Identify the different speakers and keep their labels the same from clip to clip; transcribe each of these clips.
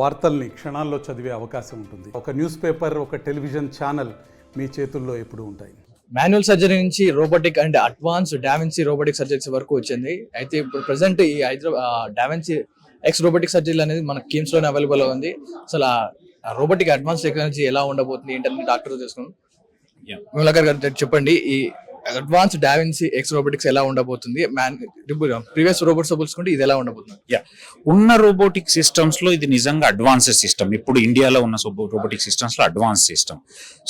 Speaker 1: వార్తల్ని క్షణాల్లో చదివే అవకాశం ఉంటుంది. ఒక న్యూస్ పేపర్, ఒక టెలివిజన్ ఛానల్ మీ చేతుల్లో ఎప్పుడూ ఉంటాయి.
Speaker 2: మాన్యువల్ సర్జరీ నుంచి robotic and advance DaVinci robotic surgeries వరకు వచ్చింది. అయితే ఇప్పుడు ప్రెసెంట్ ఈ డావిన్సీ ఎక్స్ రోబోటిక్ సర్జరీ అనేది మన కిమ్స్ లోనే అవైలబుల్ ఉంది. అసలు ఆ రోబోటిక్ అడ్వాన్స్ టెక్నాలజీ ఎలా ఉండబోతుంది ఏంటని డాక్టర్ తెలుసుకున్నాం. విమలాకర్ గారు చెప్పండి, ఈ అడ్వాన్స్ డావిన్సీ ఎక్స్ రోబోటిక్స్ ఎలా ఉండబోతుంది, ప్రీవియస్ రోబోట్స్ పోల్చుకుంటే ఇది ఎలా ఉండబోతుంది?
Speaker 3: ఉన్న రోబోటిక్ సిస్టమ్స్ లో ఇది నిజంగా అడ్వాన్స్డ్ సిస్టమ్. ఇప్పుడు ఇండియాలో ఉన్న రోబోటిక్ సిస్టమ్స్ లో అడ్వాన్స్ సిస్టమ్.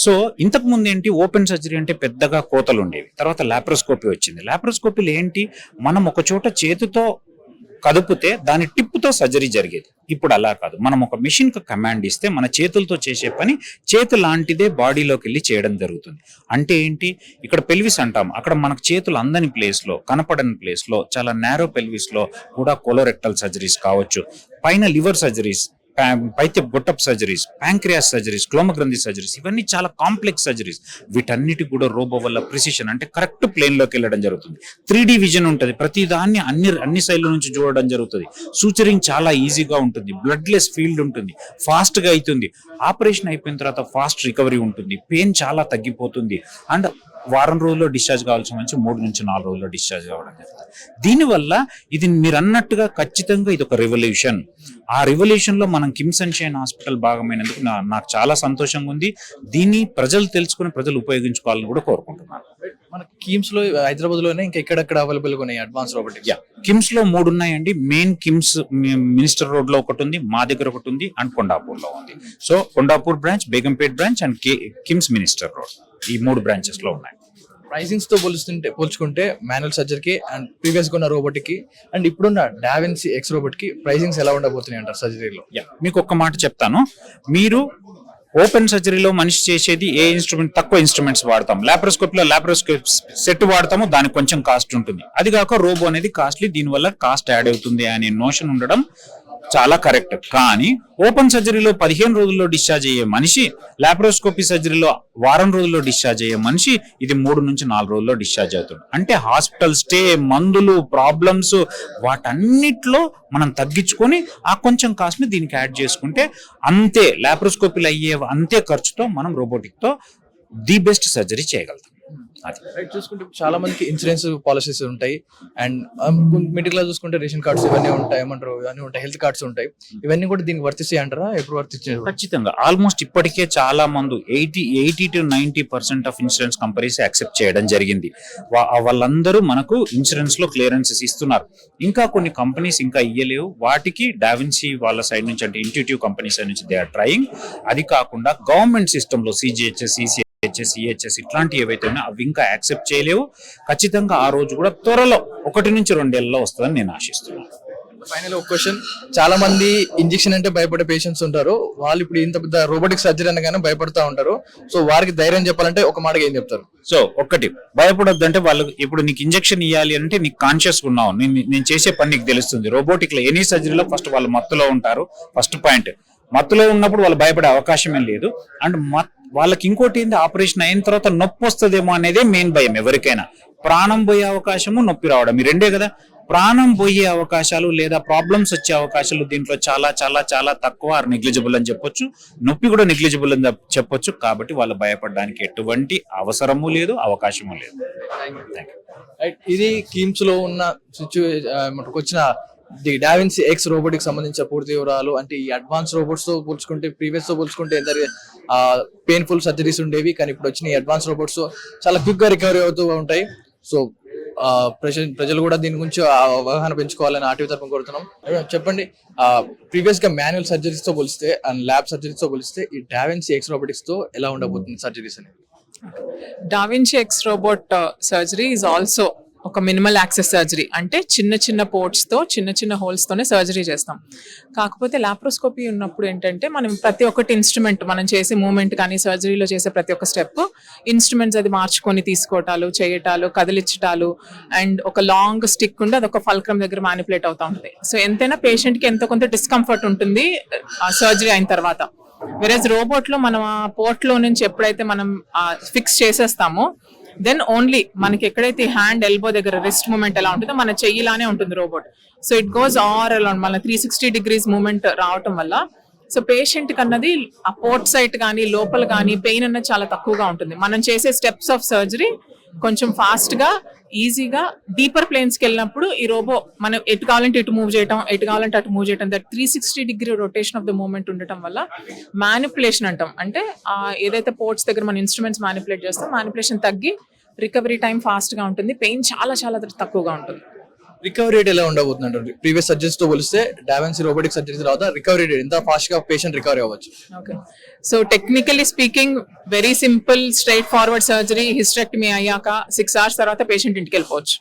Speaker 3: సో ఇంతకు ముందు ఏంటి, ఓపెన్ సర్జరీ అంటే పెద్దగా కోతలు ఉండేవి. తర్వాత లాప్రోస్కోపీ వచ్చింది. లాప్రోస్కోపీలు ఏంటి, మనం ఒక చోట చేతితో కదిపితే దాని టిప్పుతో సర్జరీ జరిగేది. ఇప్పుడు అలా కాదు, మనం ఒక మిషన్ కు కమాండ్ ఇస్తే మన చేతులతో చేసే పని చేతు లాంటిదే బాడీలోకి వెళ్ళి చేయడం జరుగుతుంది. అంటే ఏంటి, ఇక్కడ పెల్విస్ అంటాం, అక్కడ మనకు చేతులు అందని ప్లేస్ లో, కనపడని ప్లేస్ లో, చాలా నేరో పెల్విస్ లో కూడా కోలోరెక్టల్ సర్జరీస్ కావచ్చు, పైన లివర్ సర్జరీస్, పైతే గొట్టప్ సర్జరీస్, ప్యాంక్రియాస్ సర్జరీస్, క్లోమగ్రంథి సర్జరీస్, ఇవన్నీ చాలా కాంప్లెక్స్ సర్జరీస్. వీటన్నిటి కూడా రోబో వల్ల ప్రిసిషన్ అంటే కరెక్ట్ ప్లేన్ లోకి వెళ్ళడం జరుగుతుంది. 3D విజన్ ఉంటుంది, ప్రతి దాన్ని అన్ని సైడ్ల నుంచి చూడడం జరుగుతుంది. సూచరింగ్ చాలా ఈజీగా ఉంటుంది, బ్లడ్ లెస్ ఫీల్డ్ ఉంటుంది, ఫాస్ట్ గా అవుతుంది. ఆపరేషన్ అయిపోయిన తర్వాత ఫాస్ట్ రికవరీ ఉంటుంది, పెయిన్ చాలా తగ్గిపోతుంది. అండ్ వారం రోజుల్లో డిశ్చార్జ్ కావాల్సిన మంచి 3 నుంచి 4 రోజుల్లో డిశ్చార్జ్ కావడం జరుగుతుంది. దీనివల్ల ఇది మీరు అన్నట్టుగా ఖచ్చితంగా ఇది ఒక రెవల్యూషన్. ఆ రెవల్యూషన్ లో మనం కిమ్స్ అండ్ షైన్ హాస్పిటల్ భాగమైనందుకు నాకు చాలా సంతోషంగా ఉంది. దీన్ని ప్రజలు తెలుసుకుని ప్రజలు ఉపయోగించుకోవాలని కూడా కోరుకుంటున్నాను.
Speaker 2: మన కిమ్స్ లో హైదరాబాద్ లోనే ఇంకా ఎక్కడెక్కడ అవైలబుల్ గా ఉన్నాయి అడ్వాన్స్ రోబోటిక్స్?
Speaker 3: కిమ్స్ లో 3 ఉన్నాయండి. మెయిన్ కిమ్స్ మినిస్టర్ రోడ్ లో ఒకటి ఉంది, మా దగ్గర ఒకటి ఉంది, అండ్ కొండాపూర్ లో ఉంది. So Kondapur branch, Begumpet branch and KIMS minister road, ఈ 3 బ్రాంచెస్ లో ఉన్నాయి.
Speaker 2: ప్రైసింగ్స్ తో పోల్చుకుంటే మాన్యువల్ సర్జరీకి అండ్ ప్రీవియస్ గా ఉన్న రోబోటిక్ కి అండ్ ఇప్పుడున్న డావిన్సీ ఎక్స్ రోబోట్ కి ప్రైసింగ్స్ ఎలా ఉండబోతున్నాయి అంటారు సర్జరీలో?
Speaker 3: మీకు ఒక్క మాట చెప్తాను. మీరు ఓపెన్ సర్జరీలో మనిషి చేసేది ఏ ఇన్స్ట్రుమెంట్, తక్కువ ఇన్స్ట్రుమెంట్స్ వాడతాం. లాప్రోస్కోపీలో లాప్రోస్కోప్ సెట్ వాడతాము, దానికి కొంచెం కాస్ట్ ఉంటుంది. అది కాక రోబో అనేది కాస్ట్లీ, దీనివల్ల కాస్ట్ యాడ్ అవుతుంది అనే నోషన్ ఉండడం చాలా కరెక్ట్. కానీ ఓపెన్ సర్జరీలో 15 రోజుల్లో డిశ్చార్జ్ అయ్యే మనిషి, లాప్రోస్కోపీ సర్జరీలో వారం రోజుల్లో డిశ్చార్జ్ అయ్యే మనిషి ఇది 3 నుంచి 4 రోజుల్లో డిశ్చార్జ్ అవుతుంది. అంటే హాస్పిటల్ స్టే, మందులు, ప్రాబ్లమ్స్, వాటన్నిటిలో మనం తగ్గించుకొని ఆ కొంచెం కాస్ట్ ని దీనికి యాడ్ చేసుకుంటే అంతే లాప్రోస్కోపీలు అయ్యే అంతే ఖర్చుతో మనం రోబోటిక్ తో ది బెస్ట్ సర్జరీ చేయగలుగుతాం. అది
Speaker 2: చూసుకుంటే చాలా మందికి ఇన్సూరెన్స్ పాలసీస్ ఉంటాయి అండ్ మిడిల్ క్లాస్ చూసుకుంటే రేషన్ కార్డ్స్ ఇవన్నీ ఉంటాయి, ఏమంటారు ఇవన్నీ ఉంటాయి, హెల్త్ కార్డ్స్ ఉంటాయి. ఇవన్నీ కూడా దీనికి వర్తిస్తాయి అంటారా? ఎప్పుడు వర్తించే?
Speaker 3: ఖచ్చితంగా. ఆల్మోస్ట్ ఇప్పటికే చాలా మంది 80 to 90% of insurance companies accept చేయడం జరిగింది. వాళ్ళందరూ మనకు ఇన్సూరెన్స్ లో క్లియరెన్సెస్ ఇస్తున్నారు. ఇంకా కొన్ని కంపెనీస్ ఇంకా ఇయ్యలేవు. వాటికి డావిన్సీ వాళ్ళ సైడ్ నుంచి, అంటే ఇంట్యూటివ్ కంపెనీ సైడ్ నుంచి దే ఆర్ ట్రయింగ్. అది కాకుండా గవర్నమెంట్ సిస్టమ్ లో CGHS, EHS ఇట్లాంటి ఏవైతే ఉన్నాయో అవి ఇంకా యాక్సెప్ట్ చేయలేవు. ఖచ్చితంగా ఆ రోజు కూడా త్వరలో 1 నుంచి 2 ఏళ్లలో వస్తుందని నేను ఆశిస్తున్నాను.
Speaker 2: ఫైనల్ ఒక క్వశ్చన్, చాలా మంది ఇంజెక్షన్ అంటే భయపడే పేషెంట్స్ ఉంటారు. వాళ్ళు ఇప్పుడు ఇంత పెద్ద రోబోటిక్ సర్జరీ అనగానే భయపడతా ఉంటారు. సో వారికి ధైర్యం చెప్పాలంటే ఒక మాటగా ఏం చెప్తారు?
Speaker 3: సో ఒకటి, భయపడొద్దు అంటే వాళ్ళు ఇప్పుడు నీకు ఇంజెక్షన్ ఇవ్వాలి అంటే నీకు కాన్షియస్ ఉన్నావు, నేను చేసే పని నీకు తెలుస్తుంది. రోబోటిక్ లో ఎనీ సర్జరీలో ఫస్ట్ వాళ్ళు మత్తులో ఉంటారు. ఫస్ట్ పాయింట్, మత్తులో ఉన్నప్పుడు వాళ్ళు భయపడే అవకాశమే లేదు. అండ్ వాళ్ళకి ఇంకోటి ఏంటి, ఆపరేషన్ అయిన తర్వాత నొప్పి వస్తుందేమో అనేదే మెయిన్ భయం ఎవరికైనా. ప్రాణం పోయే అవకాశము, నొప్పి రావడం, ఈ రెండే కదా. ప్రాణం పోయే అవకాశాలు లేదా ప్రాబ్లమ్స్ వచ్చే అవకాశాలు దీంట్లో చాలా చాలా చాలా తక్కువ, నెగ్లిజిబుల్ అని చెప్పొచ్చు. నొప్పి కూడా నెగ్లిజిబుల్ అని చెప్పొచ్చు. కాబట్టి వాళ్ళు భయపడడానికి ఎటువంటి అవసరము లేదు, అవకాశము లేదు.
Speaker 2: ఇది కిమ్స్ లో ఉన్న వచ్చిన ది డావిన్సీ ఎక్స్ రోబోటిక్ సంబంధించిన పూర్తి వివరాలు. అంటే ఈ అడ్వాన్స్ రోబోట్స్ తో పోల్చుకుంటే, ప్రీవియస్ తో పోల్చుకుంటే పెయిన్ఫుల్ సర్జరీస్ ఉండేవి, కానీ ఇప్పుడు వచ్చిన ఈ అడ్వాన్స్ రోబోట్స్ చాలా క్విక్ గా రికవరీ అవుతూ ఉంటాయి. సో ప్రజలు కూడా దీని గురించి అవగాహన పెంచుకోవాలని ఆర్టీవీ తరఫున కోరుతున్నాం. చెప్పండి, ప్రీవియస్ గా మాన్యువల్ సర్జరీస్ తో పోలిస్తే అండ్ ల్యాబ్ సర్జరీస్ తో పోలిస్తే ఈ డావిన్సీ ఎక్స్ రోబోటిక్స్ తో ఎలా ఉండబోతుంది సర్జరీస్ అనేది?
Speaker 4: DaVinci X robot surgery is also ఒక మినిమల్ యాక్సెస్ సర్జరీ. అంటే చిన్న పోర్ట్స్తో, చిన్న హోల్స్తోనే సర్జరీ చేస్తాం. కాకపోతే లాప్రోస్కోపీ ఉన్నప్పుడు ఏంటంటే మనం ప్రతి ఒక్కటి ఇన్స్ట్రుమెంట్, మనం చేసే మూమెంట్ కానీ సర్జరీలో చేసే ప్రతి ఒక్క స్టెప్ ఇన్స్ట్రుమెంట్స్ అది మార్చుకొని తీసుకోవటాలు, చేయటాలు, కదిలించటాలు అండ్ ఒక లాంగ్ స్టిక్ ఉండి అదొక ఫల్క్రమ్ దగ్గర మ్యానిపులేట్ అవుతూ ఉంటుంది. సో ఎంతైనా పేషెంట్కి ఎంతో కొంత డిస్కంఫర్ట్ ఉంటుంది ఆ సర్జరీ అయిన తర్వాత. వెరేజ్ రోబోట్లో మనం ఆ పోర్ట్లో నుంచి ఎప్పుడైతే మనం ఫిక్స్ చేసేస్తామో దెన్ ఓన్లీ మనకి ఎక్కడైతే హ్యాండ్ ఎల్బో దగ్గర రిస్ట్ మూమెంట్ ఎలా ఉంటుందో మన చెయ్యిలానే ఉంటుంది robot. So it goes or around మన 360 degrees మూమెంట్ రావటం వల్ల సో పేషెంట్ కన్నది ఆ పోర్ట్ సైట్ కానీ లోపల కానీ పెయిన్ అన్నది చాలా తక్కువగా ఉంటుంది. మనం చేసే స్టెప్స్ ఆఫ్ సర్జరీ కొంచెం ఫాస్ట్ గా ఈజీగా డీపర్ ప్లేన్స్ కి వెళ్ళినప్పుడు ఈ రోబో మనం ఎటు కావాలంటే ఇటు మూవ్ చేయటం, ఎటు కావాలంటే అటు మూవ్ చేయటం, that 360 degree rotation of the movement ఉండటం వల్ల మ్యానిపులేషన్ అంటాం. అంటే ఏదైతే పోర్ట్స్ దగ్గర మన ఇన్స్ట్రుమెంట్స్ మ్యానిపులేట్ చేస్తాం, మ్యానిపులేషన్ తగ్గి రికవరీ టైం ఫాస్ట్ గా ఉంటుంది, పెయిన్ చాలా చాలా తక్కువగా ఉంటుంది.
Speaker 2: రికవరీ రేట్ ఎలా ఉండబోతుంది అంటారు? ప్రీవియస్ సర్జరీస్ తో పోలిస్తే డావిన్సీ రోబోటిక్ సర్జరీ తర్వాత రికవరీ రేట్ ఎంత ఫాస్ట్ గా పేషెంట్ రికవరీ అవ్వచ్చు?
Speaker 4: Okay, so technically speaking very simple straight forward surgery hysterectomy అయ్యాక 6 hours తర్వాత పేషెంట్ ఇంటికి వెళ్ళిపోవచ్చు.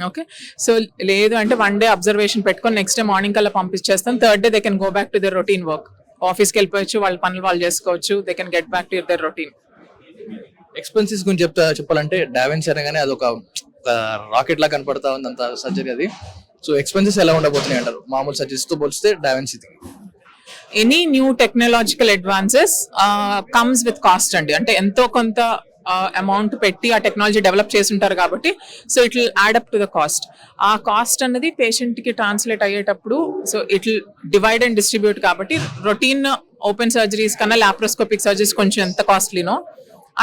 Speaker 4: ఓకే, సో లేదు అంటే 1 day అబ్జర్వేషన్ పెట్టుకొని నెక్స్ట్ డే మార్నింగ్ కల్లా పంపించేస్తాం. 3rd day they can go back to their routine work. ఆఫీస్కి వెళ్ళిపోవచ్చు, వాళ్ళ పనులు వాళ్ళు చేసుకోవచ్చు, they can get back to their routine.
Speaker 2: Expenses గురించి చెప్పాలంటే డావిన్సీ అనగానే అదొక రాకెట్ లా కనపడతా ఉంది అంత సర్జరీ అది. సో ఎక్స్పెన్సెస్ ఎలా ఉండబోతున్నాయి అంటారు మామూలు సర్జరీస్ తో పోలిస్తే డావిన్సీకి?
Speaker 4: Any new technological advances comes with cost అండి. అంటే ఎంతో కొంత అమౌంట్ పెట్టి ఆ టెక్నాలజీ డెవలప్ చేసి ఉంటారు కాబట్టి so it will add up to the cost. ఆ కాస్ట్ అన్నది పేషెంట్ కి ట్రాన్స్లేట్ అయ్యేటప్పుడు so it will divide and distribute. కాబట్టి రొటీన్ ఓపెన్ సర్జరీస్ కన్నా లాప్రోస్కోపిక్ సర్జరీస్ కొంచెం ఎంత కాస్ట్లీనో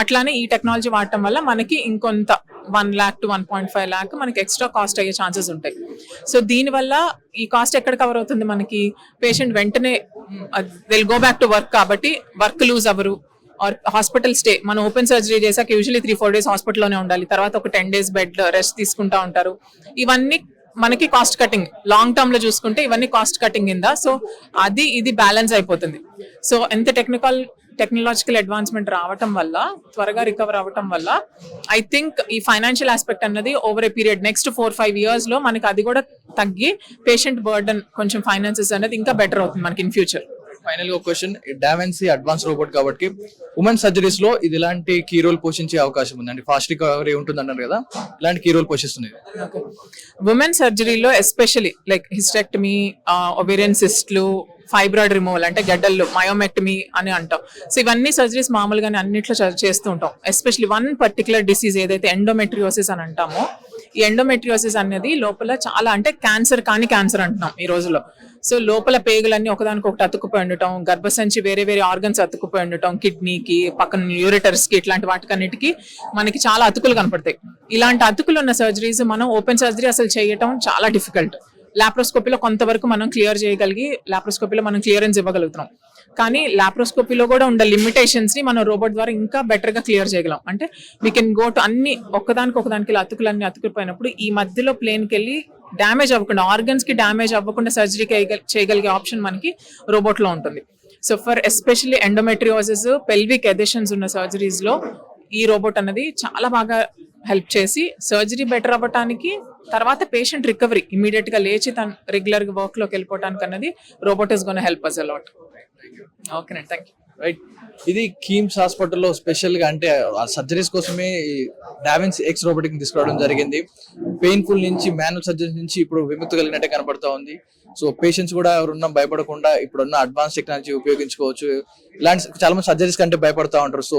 Speaker 4: అట్లానే ఈ టెక్నాలజీ వాడటం వల్ల మనకి ఇంకొంత 1 lakh to 1.5 lakh మనకి ఎక్స్ట్రా కాస్ట్ అయ్యే ఛాన్సెస్ ఉంటాయి. సో దీనివల్ల ఈ కాస్ట్ ఎక్కడ కవర్ అవుతుంది మనకి? పేషెంట్ వెంటనే will go back to work కాబట్టి వర్క్ లూజ్ అవ్వరు. ఆర్ హాస్పిటల్ స్టే, మనం ఓపెన్ సర్జరీ చేశాక యూజువల్లీ 3-4 days హాస్పిటల్లోనే ఉండాలి, తర్వాత ఒక 10 days బెడ్ రెస్ట్ తీసుకుంటా ఉంటారు. ఇవన్నీ మనకి కాస్ట్ కటింగ్, లాంగ్ టర్మ్ లో చూసుకుంటే ఇవన్నీ కాస్ట్ కటింగ్ కింద. సో అది ఇది బ్యాలెన్స్ అయిపోతుంది. సో ఎంత టెక్నాలజికల్ అడ్వాన్స్మెంట్ రావటం వల్ల త్వరగా రికవర్ అవ్వటం వల్ల ఐ థింక్ ఈ ఫైనాన్షియల్ ఆస్పెక్ట్ అన్నది over a period next 4-5 years లో మనకి అది కూడా తగ్గి పేషెంట్ బర్డన్ కొంచెం ఫైనాన్సెస్ అనేది ఇంకా బెటర్ అవుతుంది మనకి ఇన్ ఫ్యూచర్.
Speaker 2: ఫైనల్ గా క్వశ్చన్, డావిన్సీ అడ్వాన్స్ రోబోట్ కాబట్టి ఉమెన్ సర్జరీస్ లో ఇది ఇలాంటి కీ రోల్ పోషించే అవకాశం ఉంది అంటే ఫాస్ట్ రికవరీ ఉంటుంది అన్నారు కదా, ఇలాంటి కీ రోల్ పోషిస్తుంది?
Speaker 4: ఉమెన్ సర్జరీలో ఎస్పెషలీ లైక్ హిస్టెక్టమీ, ఒవేరియన్ సిస్ట్లు, ఫైబ్రాయిడ్ రిమూవల్ అంటే గడ్డల్లో మయోమెక్టమీ అని అంటాం. సో ఇవన్నీ సర్జరీస్ మామూలుగానే అన్నిట్లో చేస్తూ ఉంటాం. ఎస్పెషలీ వన్ పర్టికులర్ డిసీజ్ ఏదైతే ఎండోమెట్రియోసిస్ అని అంటామో, ఈ ఎండోమెట్రియోసిస్ అనేది లోపల చాలా అంటే క్యాన్సర్ కానీ క్యాన్సర్ అంటున్నాం ఈ రోజుల్లో. సో లోపల పేగులన్నీ ఒకదానికొకటి అతుక్కుపోయి ఉండటం, గర్భసంచి వేరే వేరే ఆర్గన్స్ అతుక్కుపోయి ఉండటం, కిడ్నీకి పక్కన యూరిటర్స్ కి ఇట్లాంటి వాటికన్నిటికీ మనకి చాలా అతుకులు కనపడతాయి. ఇలాంటి అతుకులు ఉన్న సర్జరీస్ మనం ఓపెన్ సర్జరీ అసలు చేయటం చాలా డిఫికల్ట్. లాప్రోస్కోపీలో కొంతవరకు మనం క్లియర్ చేయగలిగి లాప్రోస్కోపీలో మనం క్లియరెన్స్ ఇవ్వగలుగుతున్నాం. కానీ లాప్రోస్కోపీలో కూడా ఉండే లిమిటేషన్స్ ని మనం రోబోట్ ద్వారా ఇంకా బెటర్ గా క్లియర్ చేయగలం. అంటే వీ కెన్ గో టు అన్ని ఒకదానికి అతుకులన్నీ అతుకుపోయినప్పుడు ఈ మధ్యలో ప్లేన్కి వెళ్ళి డ్యామేజ్ అవ్వకుండా, ఆర్గన్స్ కి డ్యామేజ్ అవ్వకుండా సర్జరీ చేయగలిగే ఆప్షన్ మనకి రోబోట్ లో ఉంటుంది. So for especially endometriosis, pelvic adhesions ఉన్న సర్జరీస్ లో ఈ రోబోట్ అన్నది చాలా బాగా హెల్ప్ చేసి సర్జరీ బెటర్ అవ్వటానికి, తర్వాత పేషెంట్ రికవరీ ఇమీడియట్ గా లేచి తన రెగ్యులర్ వర్క్ లోకి వెళ్ళిపోవడానికి అన్నది robot is gonna help us a lot. ఓకేనండి, థ్యాంక్ యూ.
Speaker 2: రైట్, ఇది కీమ్స్ హాస్పిటల్లో స్పెషల్ గా అంటే సర్జరీస్ కోసమే డావిన్సీ ఎక్స్ రోబోటిక్ తీసుకురావడం జరిగింది. పెయిన్ఫుల్ నుంచి, మాన్యువల్ సర్జరీ నుంచి ఇప్పుడు విముక్తి కలిగినట్టే కనబడతా ఉంది. సో పేషెంట్స్ కూడా ఎవరున్నా భయపడకుండా ఇప్పుడున్న అడ్వాన్స్ టెక్నాలజీ ఉపయోగించుకోవచ్చు. ఇలాంటి చాలా మంది సర్జరీస్ కంటే భయపడతా ఉంటారు, సో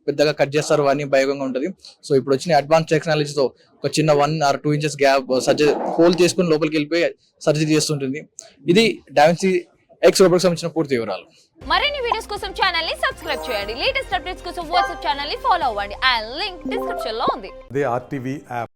Speaker 2: పెద్దగా కట్ చేస్తారు అని భయంగా ఉంటుంది. సో ఇప్పుడు వచ్చిన అడ్వాన్స్ టెక్నాలజీతో ఒక చిన్న 1 or 2 inches gap surgery whole చేసుకుని లోపలికి వెళ్ళిపోయి సర్జరీ చేస్తుంటుంది. ఇది డావిన్సీ ఎక్స్ రోబోటిక్ సంబంధించిన పూర్తి వివరాలు.
Speaker 5: మరిన్ని వీడియోస్ కోసం ఛానల్ ని సబ్స్క్రైబ్ చేయండి. లేటెస్ట్ అప్డేట్స్ కోసం వాట్సాప్ ఛానల్ ని ఫాలో అవ్వండి. ఆ లింక్ డిస్క్రిప్షన్ లో ఉంది.
Speaker 1: అదే RTV యాప్